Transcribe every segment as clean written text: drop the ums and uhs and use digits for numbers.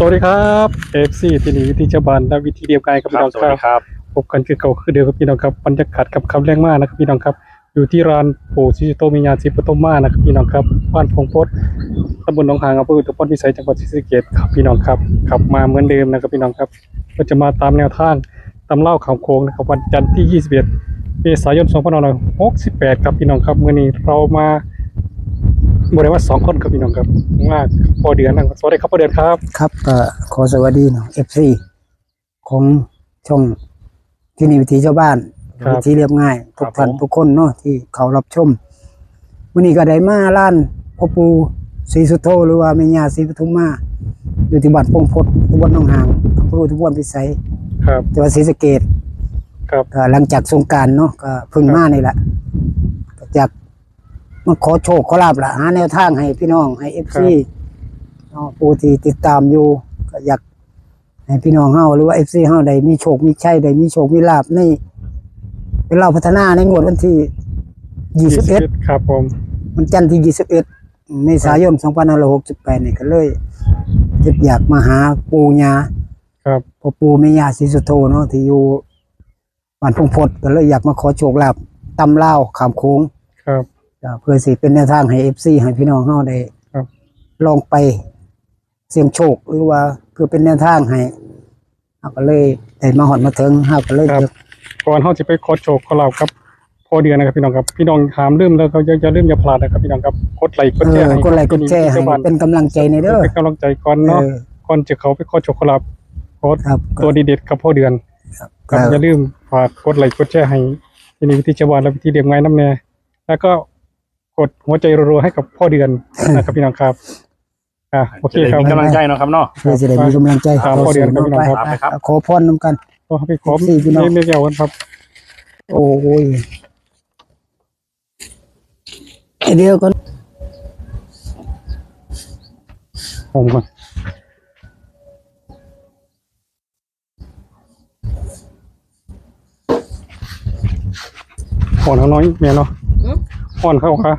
วัสดีครับFCที่นี่วิธีชาวบ้านและวิธีเดียวกันครับพี่น้อง สวัสดีครับ พบกันคือเก่าคือเดิมครับพี่น้องครับบรรยากาศกับคำแรงมากนะครับพี่น้องครับอยู่ที่ร้านปู่ศรีสุโธมีญาณศรีปฐมมานะครับพี่น้องครับบ้านพงพดตำบลหนองหางอำเภออุทุมพรพิสัยจังหวัดศรีสะเกษครับพี่น้องครับขับมาเหมือนเดิมนะครับพี่น้องครับก็จะมาตามแนวทางตำเล่าข่าวโค้งนะครับวันจันทร์ที่21เมษายน2568ครับพี่น้องครับมื้อนี้เรามาบริวาร2 คนครับพี่น้องครับว่าพ่อเดือนนะครับสวัสดีครับพ่อเดือนครับ ครับก็ขอสวัสดีเนาะ FC ของช่องที่นี่วิถีชาวบ้าน ครับ วิถีเรียบง่ายทุกท่าน ผม ทุกคนเนาะที่เขารับชมวันนี้ก็ได้มาร้านพ่อปู่ศรีสุโธหรือว่าแม่ย่าศรีปทุมมาอยู่ที่บ้านพงพดตำบลหนองหางอำเภออุทุมพรพิสัย ครับ จังหวัดศรีสะเกษ ครับ ก็หลังจากสงกรานต์เนาะก็เพิ่งมานี่แหละก็จากมาขอโชคขอลาบละหาแนวทางให้พี่น้องให้ FC เนาะผู้ที่ติดตามอยู่ก็อยากให้พี่น้องเฮาหรือว่า FC เฮาได้มีโชคมีชัยได้มีโชคมีลาภในเป็นเราพัฒนาในงวดวันที่21ครับผม วันจันทร์ที่21เมษายน2568นี่ก็เลยอยากมาหาปู่ย่า ครับ พ่อปู่แม่ย่าศรีสุโธเนาะที่อยู่บ้านพงพดก็เลยอยากมาขอโชคลาภตำลาวข้ามโค้ง ครับ เพื่อสิเป็นแนวทางให้ FC ให้พี่น้องเฮาได้ ครับ ลองไปเสี่ยงโชคหรือว่าเพื่อเป็นแนวทางให้เราก็เลยได้มาหอดมาถึงเราก็เลย ครับ ก่อนเขาจะไปขอโชคขอลาบครับพอเดือนนะครับพี่น้องครับพี่น้องถามลืมแล้วก็อย่าลืมอย่าพลาดนะครับพี่น้องครับกดไลค์กดแชร์ให้ กดไลค์กดแชร์ให้เป็นกำลังใจในเด้อ เป็นกำลังใจก่อนเนาะก่อนจะเขาไปขอโชคขอลาบขอ ครับ ตัวดีเด็ดครับพ่อเดือน ครับ ครับอย่าลืมฝากกดไลค์กดแชร์ให้ที่นี่วิธีชาวบ้านและวิธีเดียมไงน้ำแน่แล้วก็กดหัวใจรัวๆให้กับพ่อเดือนนะครับพี่น้องครับโอเคครับ มีกำลังใจเนาะครับเนาะ เพื่อจะได้มีกำลังใจ ครับพอเดือนครับพี่น้องครับ ไป ครับ ขอพรนำกัน ก็ให้ขอ สี่พี่น้อง ไม่เกี่ยวกันครับ โอ้ยเดี๋ยวก่อน ผมก่อนห่อนเขาน้อยเมียเนาะห่อนเขาค่ะ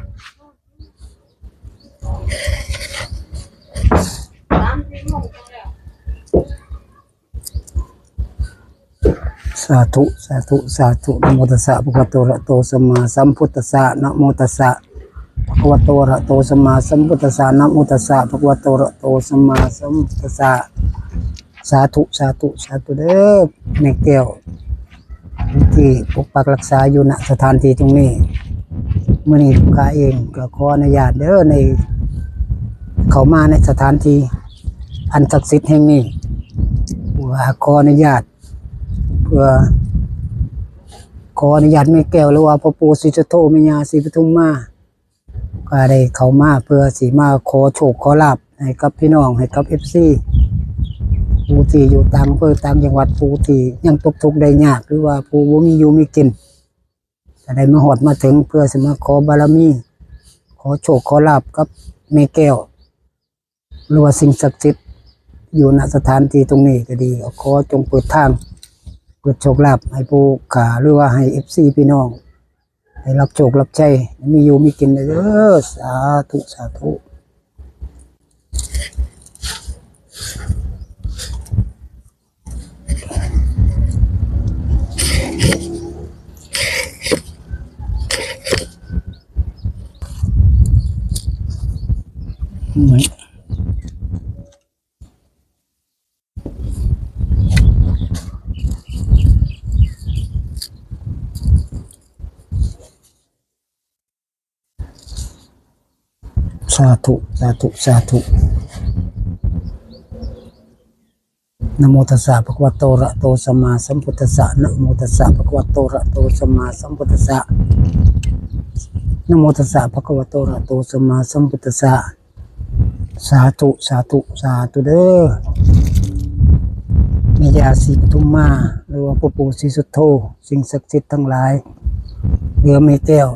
สาธุสาธุสาธุนะโมตัสสะภะคะวะโตอะระหะโตสัมมาสัมพุทธัสสะนะโมตัสสะภะคะวะโตอะระหะโตสัมมาสัมพุทธัสสะนะโมตัสสะภะคะวะโตอะระหะโตสัมมาสัมพุทธัสสะสาธุสาธุสาธุเด้อแม่แก้วที่ปกปักรักษาอยู่ณสถานที่ตรงนี้มื้อนี้ข้าเองก็ขออนุญาตเด้อในเข้ามาในสถานที่อันศักดิ์สิทธิ์แห่งนี้ว่าขออนุญาตเพื่อขออนุญาตแม่แก้วหรือว่าพ่อปู่ศรีสุโธแม่ย่าศรีปทุมมาก็ได้เข้ามาเพื่อสิมาขอโชคขอลาภให้กับพี่น้องให้กับ FC ผู้ที่อยู่ต่างอำเภอต่างจังหวัดผู้ที่ยังตกทุกข์ได้ยากหรือว่าผู้บ่มีอยู่มีกินจะได้มาฮอดมาถึงเพื่อสิมาขอบารมีขอโชคขอลาภกับแม่แก้วหรือว่าสิ่งศักดิ์สิทธิ์อยู่ณสถานที่ตรงนี้ก็ดีขอจงเปิดทางเปิดโชคลาภให้ผู้ขาหรือว่าให้ FC พี่น้องให้รับโชครับชัยมีอยู่มีกินเด้อสาธุสาธุสาธุสาธุสาธุนะโมตัสสะภะคะวะโตอะระหะโตสัมมาสัมพุทธัสสะนะโมตัสสะภะคะวะโตอะระหะโตสัมมาสัมพุทธัสสะนะโมตัสสะภะคะวะโตอะระหะโตสัมมาสัมพุทธัสสะสาธุสาธุสาธุเด้อแม่ย่าศรีปทุมมาหรือว่าพ่อปู่ศรีสุโธสิ่งศักดิ์สิทธิ์ทั้งหลายเรือแม่แก้ว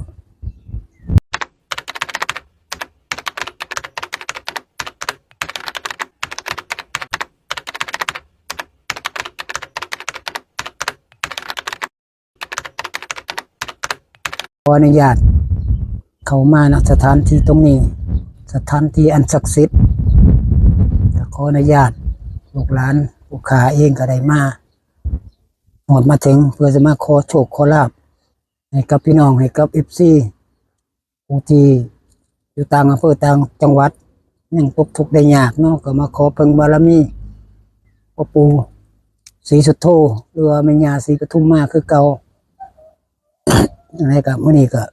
ขออนุญาตเข้ามาณสถานที่ตรงนี้สถานที่อันศักดิ์สิทธิ์ขออนุญาต ลูกหลานผู้ขาเองก็ได้มาหมดมาถึงเพื่อจะมาขอโชคขอลาภให้กับพี่น้องให้กับFCผู้ที่อยู่ต่างอำเภอต่างจังหวัดยังตกทุกข์ได้ยากเนาะก็มาขอเพิ่งบารมีพ่อปู่ศรีสุโธหรือว่าแม่ย่าศรีปทุมมาคือเก่า อะไรกับมื้อนี้ก็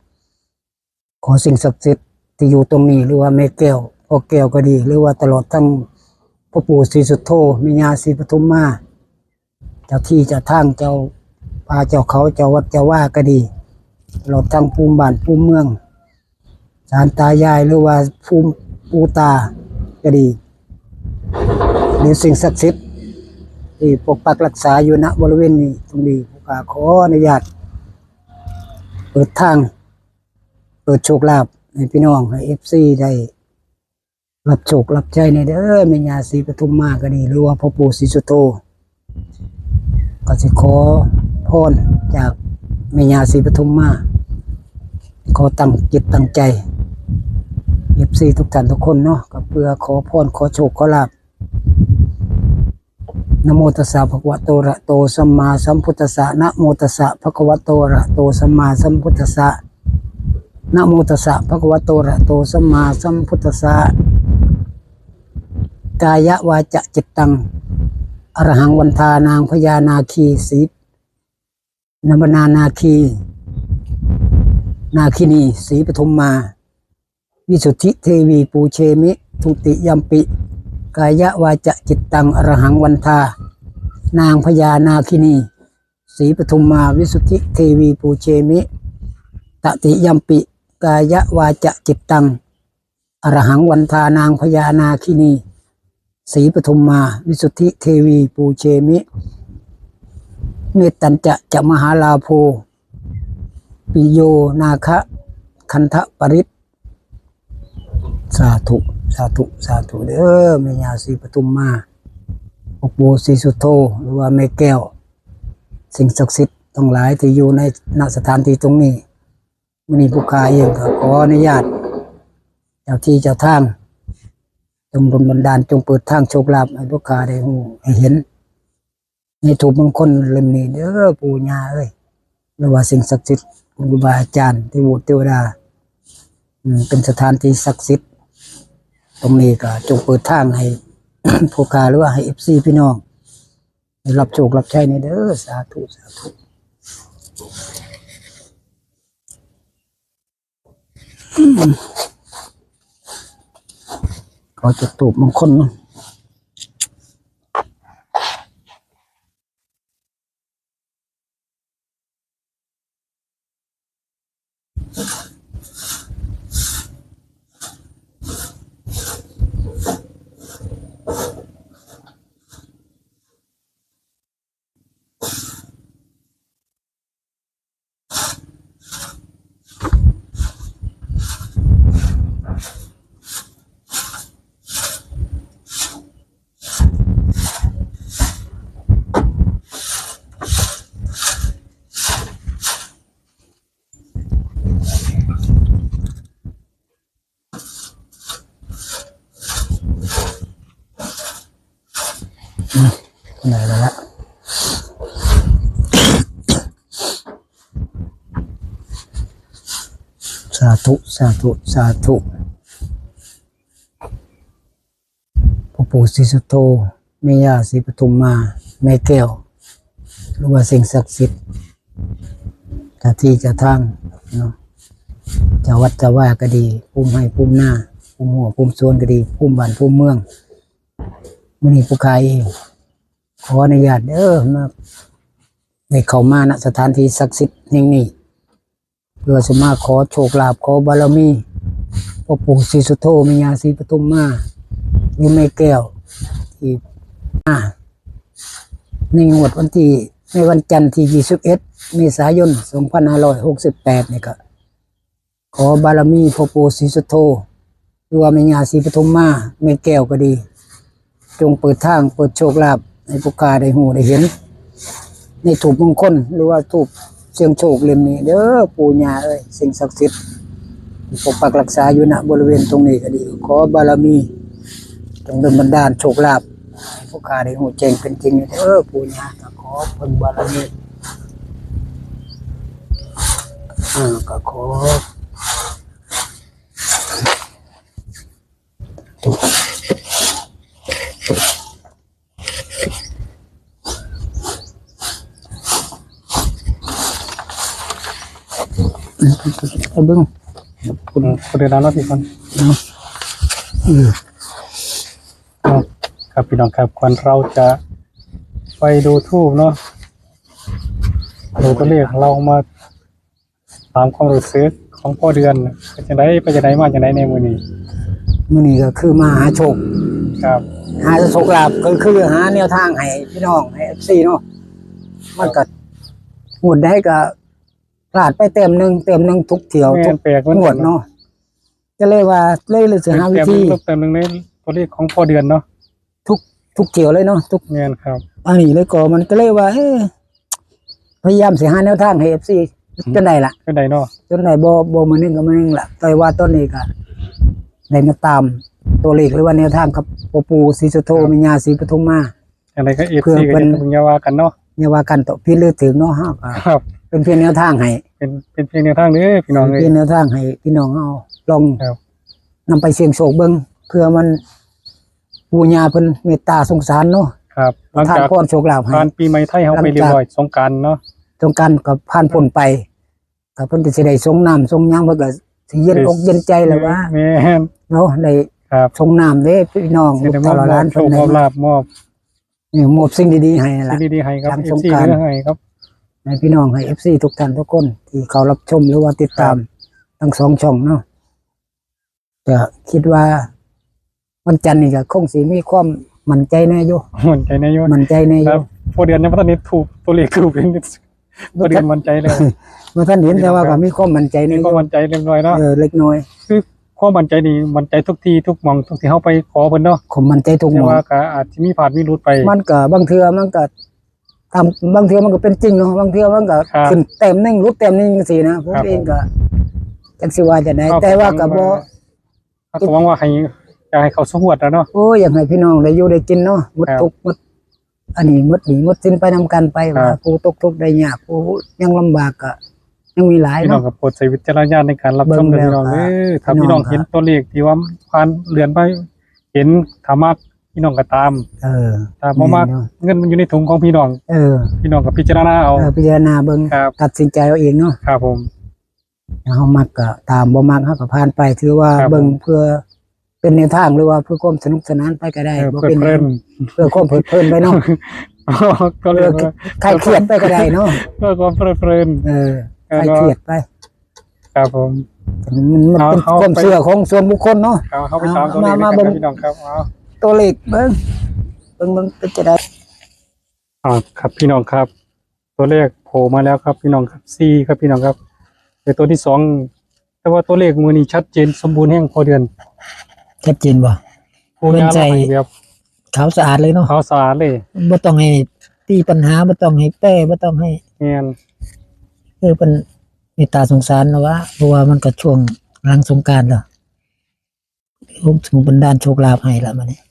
ขอสิ่งศักดิ์สิทธิ์ที่อยู่ตรงนี้หรือว่าแม่แก้วพ่อแก้วก็ดีหรือว่าตลอดทั้งพ่อปู่ศรีสุโธแม่ย่าศรีปทุมมาเจ้าที่เจ้าทางเจ้าป่าเจ้าเขาเจ้าวัดเจ้าว่าก็ดีตลอดทั้งภูมิบ้านภูมิเมืองศาลตายายหรือว่าภูมิปู่ตาก็ดีหรือสิ่งศักดิ์สิทธิ์ที่ปกปักรักษาอยู่ณบริเวณนี้ตรงนี้ผมขออนุญาตเปิดทางเปิดโชคลาภให้พี่น้องให้FCได้รับโชครับใจในเด้อแม่ย่าศรีปทุมมาก็ดีหรือว่าพ่อปู่ศรีสุโธก็สิขอพรจากแม่ย่าศรีปทุมมาขอตั้งจิตตั้งใจFCทุกท่านทุกคนเนาะก็เพื่อขอพรขอโชคขอลาภนะโมตัสสะภะคะวะโตอะระหะโตสัมมาสัมพุทธัสสะนะโมตัสสะภะคะวะโตอะระหะโตสัมมาสัมพุทธัสสะนะโมตัสสะภะคะวะโตอะระหะโตสัมมาสัมพุทธัสสะกายวาจจิตตังอรหังวันทานางพญานาคีสีนบนานาคีนาคินีศรีปทุมมาวิสุทธิเทวีปูเชมิทุติยัมปิกายวาจจิตตังอรหังวันทานางพญานาคินีศรีปทุมมาวิสุทธิเทวีปูเชมิตติยัมปิกายวาจจิตตังอรหังวันทานางพญานาคินีศรีปทุมมาวิสุทธิเทวีปูเชมิเมตตัญจะมหาลาโภปิโยนาคะคันทะปริตสาธุสาธุสาธุเด้อแม่ย่าศรีปทุมมาพ่อปู่ศรีสุโธหรือว่าแม่แก้วสิ่งศักดิ์สิทธิ์ทั้งหลายที่อยู่ในณสถานที่ตรงนี้มื้อนี้ผู้ข้าเองก็ขออนุญาตเจ้าที่เจ้าทางจงดลบันดาลจงเปิดทางโชคลาภให้ผู้ข้าได้ฮู้ให้เห็นในถูกมงคลเล่มนี้เด้อปู่ย่าเอ้ยหรือว่าสิ่งศักดิ์สิทธิ์ครูบาอาจารย์เทวเทวดาเป็นสถานที่ศักดิ์สิทธิ์ตรงนี้ก็จงเปิดทางให้ ผู้ค้าหรือว่าให้ FC พี่น้องได้รับโชครับชัยในเด้อสาธุสาธุขอจุดธูปมงคลเนาะได้แล้วละสาธุสาธุสาธุพ่อปู่ศรีสุโธแม่ย่าศรีปทุมมาแม่แก้วหรือว่าสิ่งศักดิ์สิทธิ์เจ้าที่เจ้าทางเนาะเจ้าวัดเจ้าว่าก็ดีภูมิให้ภูมิหน้าภูมิหัวภูมิโซนก็ดีภูมิบ้านภูมิเมืองมื้อนี้ผู้ขายเองขออนุญาตเด้อมาได้เข้ามาณสถานที่ศักดิ์สิทธิ์แห่งนี้เพื่อจะมาขอโชคลาภขอบารมีพ่อปู่ศรีสุโธแม่ย่าศรีปทุมมาหรือแม่แก้วที่ในงวดวันที่ในวันจันทร์ที่21เมษายน2568นี่ก็ขอบารมีพ่อปู่ศรีสุโธหรือว่าแม่ย่าศรีปทุมมาแม่แก้วก็ดีจงเปิดทางเปิดโชคลาภให้ผู้ค้าได้หูได้เห็นในถูกมงคลหรือว่าถูกเสียงโชคเล่มนี้เด้อปู่ย่าเอ้ยสิ่งศักดิ์สิทธิ์ปกปักรักษาอยู่ณบริเวณตรงนี้ก็ดีขอบารมีจงดลบันดาลโชคลาภ ผู้ขาได้หูแจ้งเป็นจริงเด้อปู่ย่าก็ขอเพิ่นบารมีก็ขอไปเบิ่ง คุณเดินน้ำรถอีกคน ครับพี่น้องครับก่อนเราจะไปดูทูบเนาะดูตัวเลขเรามาตามความรู้สึกของพ่อเดือนไปจะได้มาจะได้ในมือนี้ มื้อนี้ก็คือมาหาโชค ครับ หาโชคลาภก็คือหาแนวทางให้พี่น้องให้ FC เนาะมันก็หมดได้ก็พลาดไปเต็มหนึงทุกเที่ยว แม่ ทุก นแปลก งวดเนาะก็เลยว่าเลยสิหาวิธี เต็มหนึ่งในตัวเลขของพ่อเดือนเนาะ ทุกเที่ยวเลยเนาะทุก แม่นครับ อันนี้เลยก็มันก็เลยว่าพยายามสิหาแนวทางให้ FC จนได้ล่ะ ก็ได้เนาะ จนได้บ่มื้อนึงก็มื้อนึงล่ะแต่ว่าตอนนี้ก็ได้มาตามตัวเลขหรือว่าแนวทางกับปู่ศรีสุโธแม่ย่าศรีปทุมมา อะไรก็FC ก็จะพึงยาว่ากันเนาะ อย่าว่ากันต่อพี่หรือถึงเนาะเฮาก็ ครับ เป็นเพียงแนวทางให้ เป็นเพียงแนวทางนี้พี่น้องเลย เป็นแนวทางให้พี่น้องเอาลอง ครับ นำไปเสี่ยงโชคเบิ่งเพื่อมันปู่ย่าเพิ่นเมตตาสงสารเนาะ ครับหลัง ทาน จาก พรโชคลาภให้ ผ่านปีใหม่ไทยเฮาไปเรียบร้อยสงกรานต์เนาะ ตรงกันกับผ่านพ้นไปก็เพิ่นก็สิได้ทรงน้ำทรงหยังเพิ่นก็สิเย็นอกเย็นใจแล้วว่า แม่น เนาะได้ ครับ ทรงน้ำเด้พี่น้อง สิ ลูก ได้ ต มอบ ลอดร้าน โช เพิ่น คมอบ ได้ ลาภมอบ มอบสิ่งดีๆให้นั่น สิ่ ล่ะ งดีๆให้ครับ ทำสง FC กรานต์ เนื้อให้ครับ ให้พี่น้องให้ FC ทุกท่านทุกคนที่เขารับชมหรือว่าติดตามทั้งสองช่องเนาะก็คิดว่าวันจันทร์นี่ก็คงสิมีความมั่นใจแน่อยู่ มั่นใจในยศ มั่นใจแน่อ ครั ยู่ บพอเดือนยังไม่ทันได้ถูกตัวเลขถูกเองพอเดือนมั่นใจเลย เมื่อท่านเห็นแต่ว่าก็มีความมั่นใจแน่ นี่ อ ก็ ยู่ มั่นใจเรียบร้อยเนาะ เล็กน้อย คือความมั่นใจนี่มั่นใจทุกทีทุกหมองทุกที่เฮาไปขอเพิ่นเนาะ ผมมั่นใจทุกห แต่ มอง ว่าก็อาจจะมีผ่านมีรุดไป มันก็บางเทื่อมันก็ทำบางเทื่อมันก็เป็นจริงเนาะบางเทื่อมันก็ ครับ ขึ้นเต็มหนึงรูปเต็มหนึงจังซี่นะผม ครับ เองก็จังสิว่าจะได้แต่ว่าก็บ่ ก็หวังว่าให้อยากให้เขาสงวดแล้วเนาะ โอ้ยอยากให้พี่น้องได้อยู่ได้กินเนาะหมด ครับ ทุกข์หมดอันนี้หมดหนี้หมดสินไปนำกันไป ครั ว่า บ ผู้ตกทุกข์ได้ยากผู้ยังลำบากก็ยังมีหลาย พี่น้อง เนาะ ก็โปรดใช้วิจารณญาณในการรับชม เบิ่ เด้ ง อ แล้ว พี่น้อง ครับ เด้อถ้า พี่ พี่ น้ น้ อ อง ง ครับ เห็นตัวเลขที่ว่าผ่านเลื่อนไป เห็นธรรมะพี่น้องก็ตาม ถ้าบ่มักเงินมันอยู่ในถุงของพี่น้อง พี่น้องก็พิจารณาเอา พิจารณาเบิ่ง ครับ ตัดสินใจเอาเองเนาะ ครับผม เฮามักก็ตามบ่มักเฮาก็ผ่านไปถือว่า ครับ เบิ่งเพื่อเป็นแนวทางหรือว่าเพื่อความสนุกสนานไปก็ได้บ่ เพื่อ เป็น เพลิน เพื่อความเพลิดเพลินไปเนาะ ก็เรียกว่า คลายเครียดไปก็ได้เนาะ เพื่อความเพลิน คลายเครียดไป ครับผม มันเป็น เอา ความ ไป เชื่อของส่วนบุคคลเนาะ เขาไปตามตัวเลข มา นะค เบิ่ รับ ง พี่น้องครับเอา ตัวเลขเบิ่งมันเป็นจะได้ ครับพี่น้องครับ ตัวเลขโผล่มาแล้วครับพี่น้องครับซีครับพี่น้องครับแต่ตัวที่สองแต่ว่าตัวเลขมือนี้ชัดเจนสมบูรณ์แห่งพอเดือน ชัดเจนบ่ ผู้ เพิ่น ยา ใจ ละให้แบบ ขาวสะอาดเลยเนาะ ขาวสะอาดเลย บ่ต้องให้ตีปัญหาบ่ต้องให้แป้บ่ต้องให้ เงียน เป็นเมตตาสงสารนะว่าเพราะว่ามันก็ช่วงหลังสงกรานต์แล้วผมถึงบันดาลโชคลาภให้ละมาเนี่ย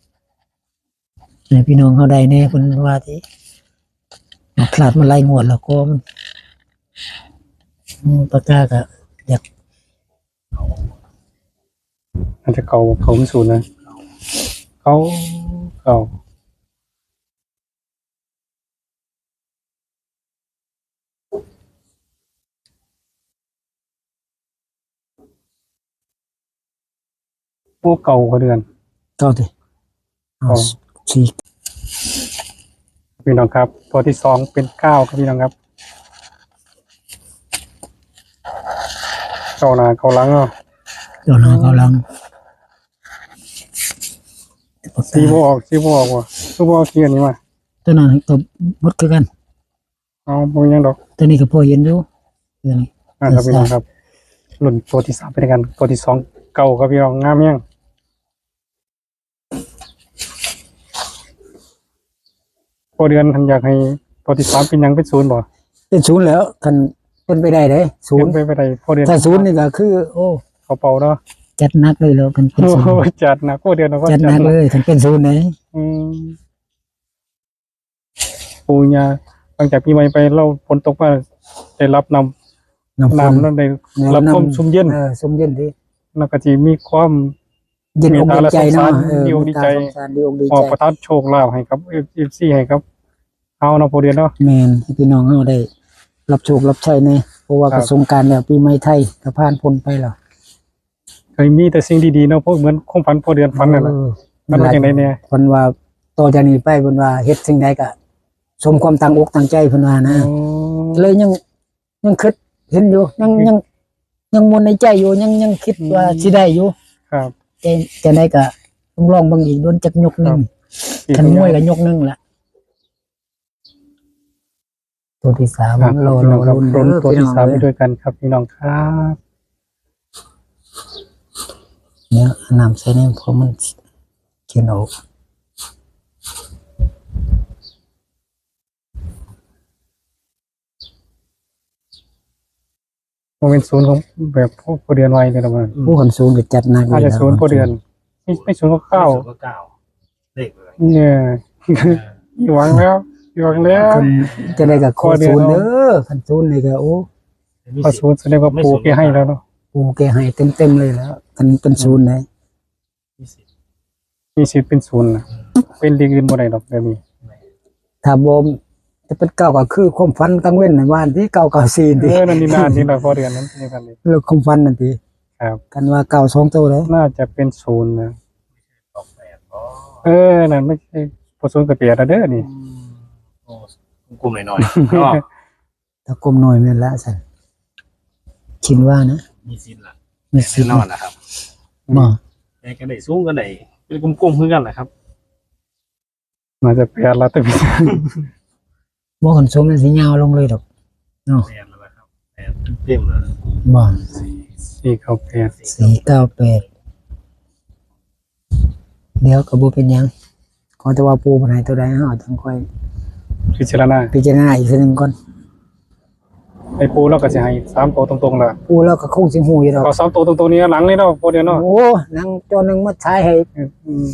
ให้พี่น้องเขาได้แน่เพิ่นว่าที่พลาดมาไล่งวดแล้วก็มันปากกาก็อยาก อาจจะเขาไม่สูนนะเขาพวกเก่าพอเดือน เก้าดิเอาสี่ พี่น้องครับ ตัวที่สองเป็นเก้าครับพี่น้องครับเก้าหน้าเก้าหลังอ่ะ เดี๋ยวหน้าเขาหลัง ซีโบออกว่ะซีโบออกเขียนนี่มา ตัวนั้นก็หมดคือกัน เอาบ่มีหยังดอก ตัวนี้ก็พอเย็นอยู่ตัวนี้ ครับพี่น้องครับหล่นตัวที่สามไปด้วยกัน ตัวที่สองเก่าครับพี่น้องงามยังพอเดือนทันอยากให้ตัวที่สามเป็นหยังเป็นศูนย์บ่ เป็นศูนย์แล้วคันเป็นไปได้เด้ศูนย์ เป็นไปได้พอเดือน ถ้าศูนย์นี่ก็คือ โอ้ เขาเป่าเนาะ จัดหนักเลยแล้วคันเป็น โอ้ ศูนย์ โหจัดนะพอเดือนเราก็ จัดหนัก นะ เลยคันเป็นศูนย์ไหน อืม ปู่ย่าหลังจากปีใหม่ไปเราฝนตกมาได้รับน้ำนั้นได้รับความชุ่มเย็น ชุ่มเย็นดิ แล้วก็สิมีความ เย็นอกเย็นใจเนาะ ดีอกดีใจ สงสารดีอกดี ขอ ใจ ประทานโชคลาภให้กับ FC ให้ครับเอาเนาะพอเดือนเนาะ แม่นให้พี่น้องเฮาได้รับโชครับชัยในเพราะว่า ครับ กระสงกรานต์แล้วปีใหม่ไทยก็ผ่านพ้นไปแล้ว เคยมีแต่สิ่งดีๆเนาะพวกเหมือนความฝันพอเดือนฝันนั่นแหละ มันว่าจังไดเนี่ย เพิ่นว่าต่อจากนี้ไปเพิ่นว่าเฮ็ดสิ่งใดก็สมความตั้งอกตั้งใจเพิ่นว่านะ เลยยังคิดเห็นอยู่ยังมนในใจอยู่ยังคิดว่าสิได้อยู่ ครับ จะได้ก็ต้องลองเบิ่งอีกโดนจักยกหนึงคันมวยก็ยกหนึงล่ะตัวที่สาม ครับ รอ พี่น้องครับ ลุ้น ลุ้นตัวที่ พี่น้อง 3ไป เด้อ ด้วยกันครับพี่น้องครับ เนี่ยน้ำใส่นี่เพราะมันเขียนออก บ่เป็นศูนย์ของแบบพอเดือนไวเลยละมัน ผู้คนสูงก็จัดหนัก อาจจะ แล้ว ศูนย์พอเดือนไม่ศูนย์ก็เก้า ก็เก้าเลขเลย เนี่ยหวังแล้วหวังแล้ว คนจะได้กับโค พอเดือน ศูนย์เด้อคันศูนย์นี่ก็โอ้ พอศูนย์แสดงว่าปู่แกให้แล้วเนาะ ปูแกให้เต็มเลยแล้วคันเป็นศูนย์เลย มีสิทธิ์ มีสิทธิ์เป็นศูนย์นะเป็นลีกอื่นบ่ได้ดอกแบบนี้ ถ้าบ่จะเป็นเก่าก็คือความฝันตั้งเว้นในบ้านที่เก่า4ที่ นั่นนี่นานนี่แหละพอเดือนนั้นนี่กันนี่ เรื่องความฝันนั่นติ ครับ กันว่าเก่า2ตัวเลย น่าจะเป็นศูนย์นะ ออกแบบอ๋อ นั่นไม่ใช่พอศูนย์กับเปียระเด้อนี่ โอ้กลุ่มหน่อยๆก็ ถ้ากลมน้อยแม่นละซั่นคิดว่านะ มีสิทธิ์ละ มีสิ แน่นอนนะครับ บ่ แต่กันได้สูงกันได้เป็นกลมๆคือกันแหละครับ น่าจะเปียละแต่พี่ บ่คนสูงมันสิยาวลงเลยดอกเนาะ แน่นแล้วครับแน่นเต็มเลย บ่ 498 498เดี๋ยวก็บ่เป็นหยังขอแต่ว่าปูบ่ให้ตัวใดเฮาต้องค่อย พิจารณา พิจารณาอีกทีหนึงก่อน ไอ้ปูเราก็สิให้3ตัวตรงๆล่ะ ปูแล้วก็คงสิฮู้อยู่ดอก ก็3ตัวตรงๆนี้หลังนี่เนาะพอเดือนเนาะ โอ้นางตัวหนึงมาใช้ให้ อืม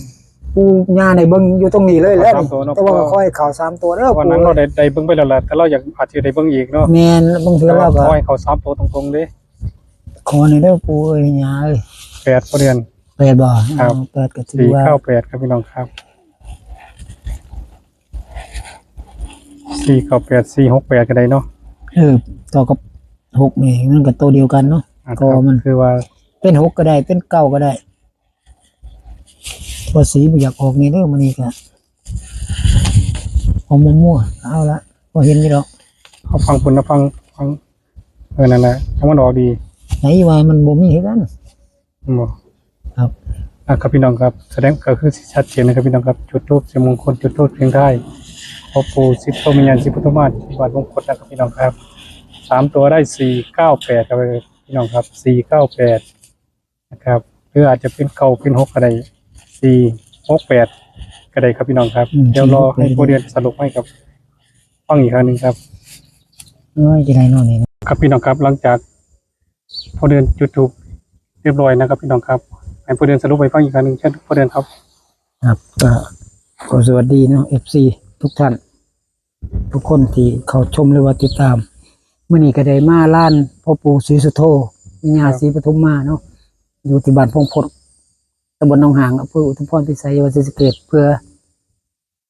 ปูย่าในเบิ่งอยู่ตรงนี้เลยแล้ว สาม นี่ ตัวเนาะ แต่ว่าก็ค่อยเข้า3ตัวเด้อ วันนั้นเราได้เบิ่งไปแล้วล่ะแต่เราอยากอาจจะได้เบิ่งอีกเนาะ แม่นบางเทื่อเราก็ ขอให้เขา3ตัวตรงๆเด้ ขอในเด้อปูเอ้ยย่าเอ้ย 8พอเดือน แปดบ่ ครับ แปดก็ถือว่า 498ครับพี่น้องครับ498 468ก็ได้เนาะ ต่อกับ6นี่มันก็ตัวเดียวกันเนาะ ก็มัน คือว่า เป็น6ก็ได้เป็น9ก็ได้ตัวสีบ่อยากออกนี่เด้อมื้อนี้ก็เอามั่วๆเอาละบ่เห็นอยู่ดอก เขาฟังคุณนะฟังนั่นแหละทั้งมันออกดี ไหนว่ามันบ่มีคือกัน บ่ ครับ ครับพี่น้องครับแสดงก็คือชัดเจนนะครับพี่น้องครับจุดรูปเสียงมงคลจุดรูปเพียงได้พอปู่สิบโตมีญาณสิบพุทธมาศที่วัดมงคลนะครับพี่น้องครับ3ตัวได้498ครับพี่น้องครับ498นะครับหรืออาจจะเป็นเก้าเป็น6ก็ได้468ก็ได้ครับพี่น้องครับเดี๋ยวรอให้ผู้เรียนสรุปให้กับฟังอีกครั้งหนึงครับ น้อยจะได้เนอนนี่ ครับพี่น้องครับหลังจากพอเดินจุดทูปเรียบร้อยนะครับพี่น้องครับให้พอเดินสรุปไปฟังอีกครั้งหนึ่งเช่นพอเดินครับ ครับก็สวัสดีเนาะ FC ทุกท่าน ทุกคนที่เข้าชมหรือว่าติดตามมื้อนี้ก็ได้มาล้านพ่อปู่ศรีสุโธวิญญาศรีปทุมมาเนาะอยู่ที่บ้านพงพดตำบลหนองหางอำเภออุทุมพรพิสัยจังหวัดศรีสะเกษเพื่อ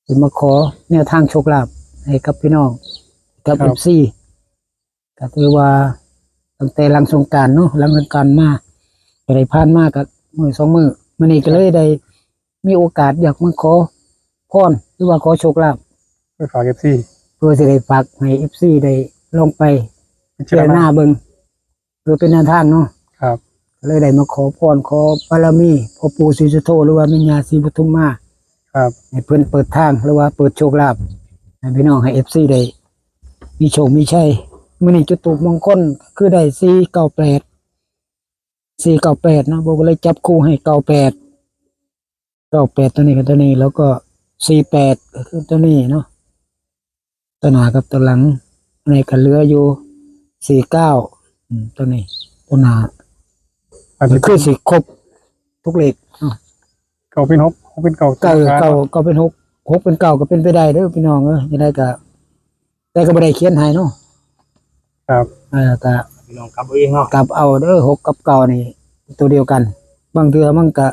สิมาขอแนวทางโชคลาภให้กับพี่น้องกับ FC ก็ถือว่าตั้งแต่หลังสงกรานต์เนาะหลังสงกรานต์มาก็ได้ผ่านมากับมื้อ2มื้อมื้อนี้ก็เลยได้มีโอกาสอยากมาขอพรหรือว่าขอโชคลาภ ไปฝากFC เพื่อจะได้ฝากให้ FC ได้ลงไปเจอหน้าเบิงเพื่อเป็นแนวทางเนาะ ครับ เลยได้มาขอพรขอบารมีพ่อปู่ศรีสุโธหรือว่าแม่ย่าศรีปทุมมา ครับ ให้เพิ่นเปิดทางหรือว่าเปิดโชคลาภให้พี่น้องให้ FC ได้มีโชคมีชัยมื้อนี้จุดตูปมงคลคือได้498เนาะบ่ก็เลยจับคู่ให้98ตัวนี้กับตัวนี้แล้วก็48ก็คือตัวนี้เนาะตัวหน้ากับตัวหลังในก็เหลืออยู่49ตัวนี้ตัวหน้า อาจจะ คือสิครบทุกเลขเนาะ เก่าเป็น6เป็นเก่า เก้าเป็น6 6เป็น9ก็เป็นไปได้เด้อพี่น้องจะได้ก็ แต่ก็บ่ได้เขียนให้เนาะ ครับ ก็ พี่น้องกลับเอาเองเนาะ กลับเอาเด้อ6กับ9นี่ตัวเดียวกัน บางเทื่อมันก็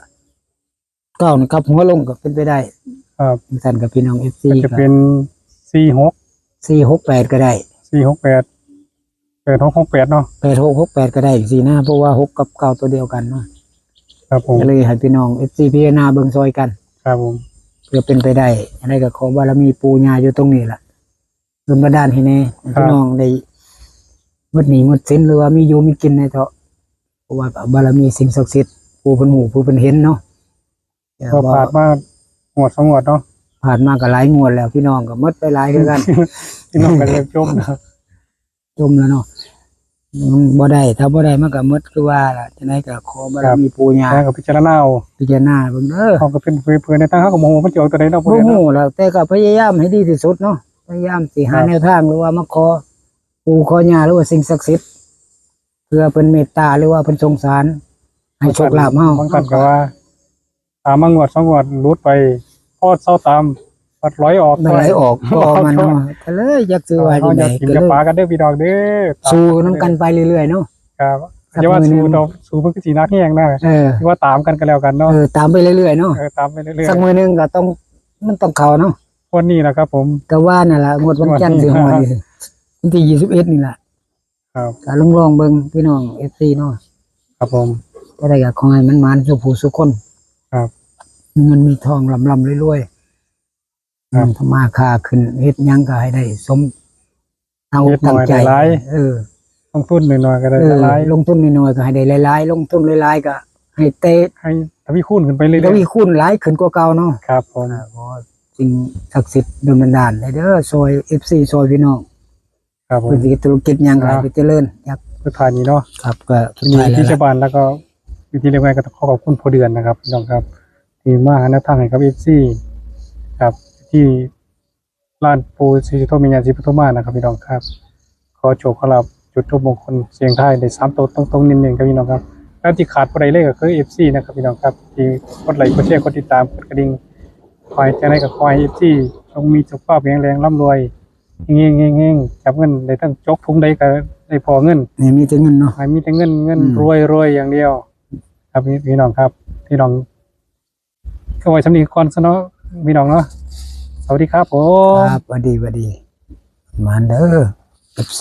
9นี่กลับหัวลงก็เป็นไปได้ ครับ ท่านกับพี่น้อง FC ก็จะเป็น46 468ก็ได้ 468 8668เนาะ 8668ก็ได้สินะเพราะว่า6กับ9ตัวเดียวกันเนาะ ครับผม ก็เลยให้พี่น้อง FC พิจารณาเบิ่งซอยกัน ครับผม เพื่อเป็นไปได้อะไรก็ขอบารมีปู่ย่าอยู่ตรงนี้ล่ะเพิ่นบันดาลให้แน่ให้พี่น้องได้หมดหนี้หมดสินหรือว่ามีอยู่มีกินในเถาะเพราะว่าบารมีสิ่งศักดิ์สิทธิ์ผู้เพิ่นหูผู้เพิ่นเห็นเนาะ ก็ผ่านมาหมด2งวดเนาะ ผ่านมาก็หลายงวดแล้วพี่น้องก็หมดไปหลายคือกัน พี่น้องก็เริ่มจมนะ จมแล้วเนาะมันบ่ได้ถ้าบ่ได้มันก็หมดคือว่าล่ะจังไดก็ขอบารมีปู่ย่า แล้วก็พิจารณาเอา พิจารณาเบิ่งเด้อ เขาก็เป็นเพื่อนในทางเขาก็โมโหมันจะเอาตัวใดเนาะพวก บ่ นี้ ฮู้ เนาะ แล้วแต่ก็พยายามให้ดีที่สุดเนาะพยายามสิหา ครับ แนวทางหรือว่ามาขอปู่ขอย่าหรือว่าสิ่งศักดิ์สิทธิ์เพื่อเพิ่นเมตตาหรือว่าเพิ่นสงสารให้โชคลาภเฮา บางท่านก็ว่าตามมางวด2งวดรุดไปพอดเศร้าตามปัดร้อยออก มันไหลออกก็ออกมันเนาะก็เลยอยากซื้อว่าจั เขา ง อ ได ยากกิน ก็ กับ เลย ปลากันเด้อพี่ดอกเด้อ สู้นํกันไปเรื่อยๆเนาะ ครับ สัก อย่าว่า มื้อหนึ่ สู้ ง ดอกสู้เพิ่นคือสินักแห้งนะ ที่ว่าตามกันก็แล้วกันเนาะ ตามไปเรื่อยๆเนาะ ตามไปเรื่อย สักมื้อหนึงก็ต้องมันต้องเข้าเนาะ ๆคนนี้นะครับผม ก็ว่านั่นล่ะงวดวันจันทร์สิฮอดนี่วันที่21นี่ล่ะ ครับ ก็ลองๆเบิ่งพี่น้อง FC เนาะ ครับผม ก็ได้ก็ขอให้มันมันสุขผู้สุขคน ครับ มีเงินมีทองลำรวยๆ ครับ ทำมาค้าขึ้นเฮ็ดหยังก็ให้ได้สมเอาตั้งใจ เฮ็ดหน่อยได้หลาย เออ ลงทุนหน่อยๆก็ได้ เออ หลาย ลงทุนน้อยๆก็ให้ได้หลายๆลงทุนหลายๆก็ให้เตะ ให้ทวีคูณขึ้นไปเรื่ แล้ว อย มีคุณหลายขึ้นกว่าเก่าเนาะ ๆครับผม ขอสิ่งศักดิ์สิทธิ์ดลบันดาลให้เด้อซอย FC ซอยพี่น้อง ครับผม เพิ่นสิธุรกิจหยังก็ให้ไปเจริญอยาก สุดท้ายนี้เนาะ ครับก็สุด มี ท้ายแล้ว ที่ชา ล่ะ บานแล้วก็วิธีเรียกว่าก็ต้องขอขอบคุณพอเดือนนะครับพี่น้องครับที่มาหาแนวทางให้กับ FC ครับที่ร้านปูซิโตมิญาจิพุทโธมานะครับพี่น้องครับ ขอโชคขอลาบจุดทูปมงคลเสียงไทายได้3ตัวตรงๆนิดนึงครับพี่น้องครับแล้วที่ขาดบ่ได้เลยก็คือ FC นะครับพี่น้องครับที่กดไลค์กดแชร์กดติดตามกดกระดิ่งคอยจะได้กับคอย FC จงมีสุขภาพแข็งแรงร่ำรวยเฮงๆๆจับเงินได้ทั้งจกทุงได้ก็ได้พอเงิน นี่มีแต่เงินเนาะ ให้มีแต่เงิน อืม รวยอย่างเดียว ครับพี่น้องครับพี่น้องก็ไว้สำนีก่อนซะเนาะพี่น้องเนาะสวัสดีครับผม ครับสวัสดีมันเด้อ FC